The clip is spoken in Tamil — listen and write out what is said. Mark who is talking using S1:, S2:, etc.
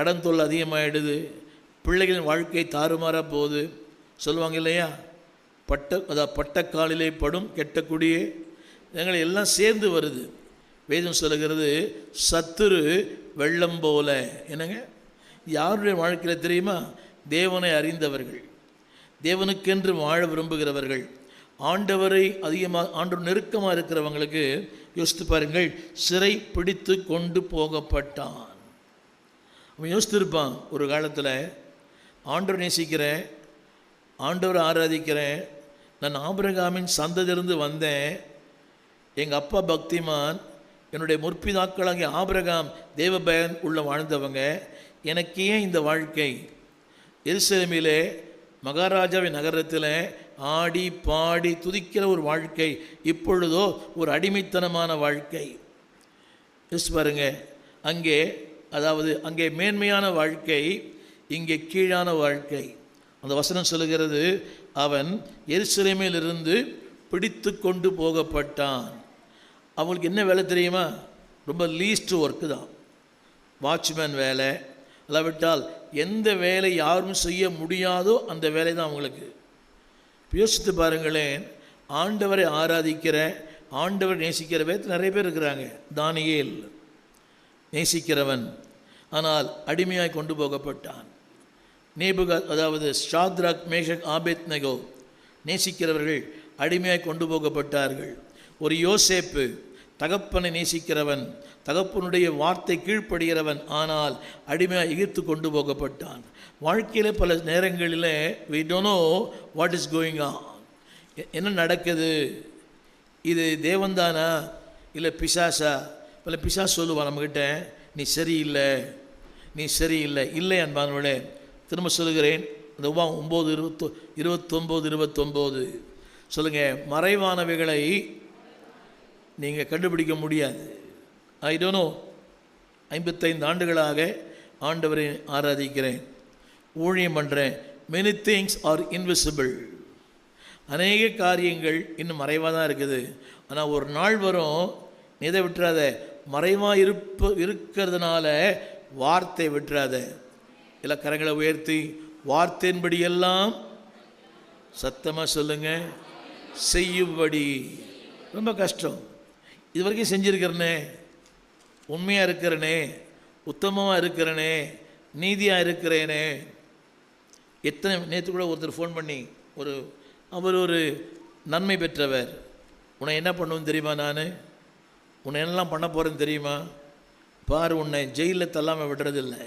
S1: கடன் தொல்லை அதிகமாகிடுது, பிள்ளைகளின் வாழ்க்கை தாறுமாறாக போகுது. சொல்லுவாங்க இல்லையா, பட்டக்காலிலே படும் கெட்டக்குடியே, எங்களை எல்லாம் சேர்ந்து வருது. வேதம் சொல்லுகிறது, சத்துரு வெள்ளம் போல. என்னங்க, யாருடைய வாழ்க்கையில் தெரியுமா? தேவனை அறிந்தவர்கள், தேவனுக்கென்று வாழ விரும்புகிறவர்கள், ஆண்டவரை ஆண்டவர் நெருக்கமாக இருக்கிறவங்களுக்கு யோசித்து பாருங்கள். சிறை பிடித்து கொண்டு போகப்பட்டான். அவன் யோசித்திருப்பான், ஒரு காலத்தில் ஆண்டவர் நேசிக்கிறேன், ஆண்டவரை ஆராதிக்கிறேன், நான் ஆபிரகாமின் சந்ததியிலிருந்து வந்தேன், எங்கள் அப்பா பக்திமான், என்னுடைய முற்பிதாக்களாகிய ஆபிரகாம் தேவபயன் உள்ள வாழ்ந்தவங்க, எனக்கு ஏன் இந்த வாழ்க்கை? எருசலேமிலே மகாராஜாவின் நகரத்தில் ஆடி பாடி துதிக்கிற ஒரு வாழ்க்கை, இப்பொழுதோ ஒரு அடிமைத்தனமான வாழ்க்கை. பாருங்க, அங்கே மேன்மையான வாழ்க்கை, இங்கே கீழான வாழ்க்கை. அந்த வசனம் சொல்லுகிறது, அவன் எருசலேமிலிருந்து பிடித்து கொண்டு போகப்பட்டான். அவங்களுக்கு என்ன வேலை தெரியுமா? ரொம்ப லீஸ்ட் ஒர்க்கு தான், வாட்ச்மேன் வேலை. அல்லாவிட்டால் எந்த வேலை யாரும் செய்ய முடியாதோ அந்த வேலை தான் அவங்களுக்கு. யோசித்து பாருங்களேன், ஆண்டவரை ஆராதிக்கிற, ஆண்டவர் நேசிக்கிற வேறு நிறைய பேர் இருக்கிறாங்க. தானியேல் நேசிக்கிறவன், ஆனால் அடிமையாய் கொண்டு போகப்பட்டான். ஷாத்ராக், மேஷக், ஆபேத்நேகோ நேசிக்கிறவர்கள் அடிமையாய் கொண்டு போகப்பட்டார்கள். ஒரு யோசேப்பு தகப்பனை நேசிக்கிறவன், தகப்பனுடைய வார்த்தை கீழ்ப்படுகிறவன், ஆனால் அடிமையாக எகிர்த்து கொண்டு போகப்பட்டான். வாழ்க்கையில் பல நேரங்களில் we don't know what is going on. என்ன நடக்குது? இது தேவன்தானா இல்லை பிசாசா? பல பிசாசு சொல்லுவான் நம்மக்கிட்ட, நீ சரியில்லை, நீ சரியில்லை. இல்லை அன்பானவர்களே, திரும்ப சொல்லுகிறேன், அந்த 9:29 சொல்லுங்கள், மறைவானவைகளை நீங்கள் கண்டுபிடிக்க முடியாது. ஐ டோன்ட் நோ, 55 ஆண்டுகளாக ஆண்டவரை ஆராதிக்கிறேன், ஊழியம் பண்ணுறேன். Many things are invisible. அநேக காரியங்கள் இன்னும் மறைவாக தான் இருக்குது. ஆனால் ஒரு நாள் வரும், நீ இதை விட்டுறாத, மறைவாக இருக்கிறதுனால வார்த்தை விட்டுறாத. இல்லை, கரங்களை உயர்த்தி வார்த்தையின்படியெல்லாம் சத்தமாக சொல்லுங்கள், செய்யும்படி. ரொம்ப கஷ்டம். இது வரைக்கும் செஞ்சுருக்கிறனே, உண்மையாக இருக்கிறனே, உத்தமமாக இருக்கிறனே, நீதியாக இருக்கிறேனே. நேற்று கூட ஒருத்தர் ஃபோன் பண்ணி, அவர் ஒரு நன்மை பெற்றவர், உன்னை என்ன பண்ணுவேன்னு தெரியுமா, நான் உன்னை என்னெல்லாம் பண்ண போகிறேன்னு தெரியுமா, பாரு, உன்னை ஜெயிலில் தள்ளாமல் விடுறதில்லை.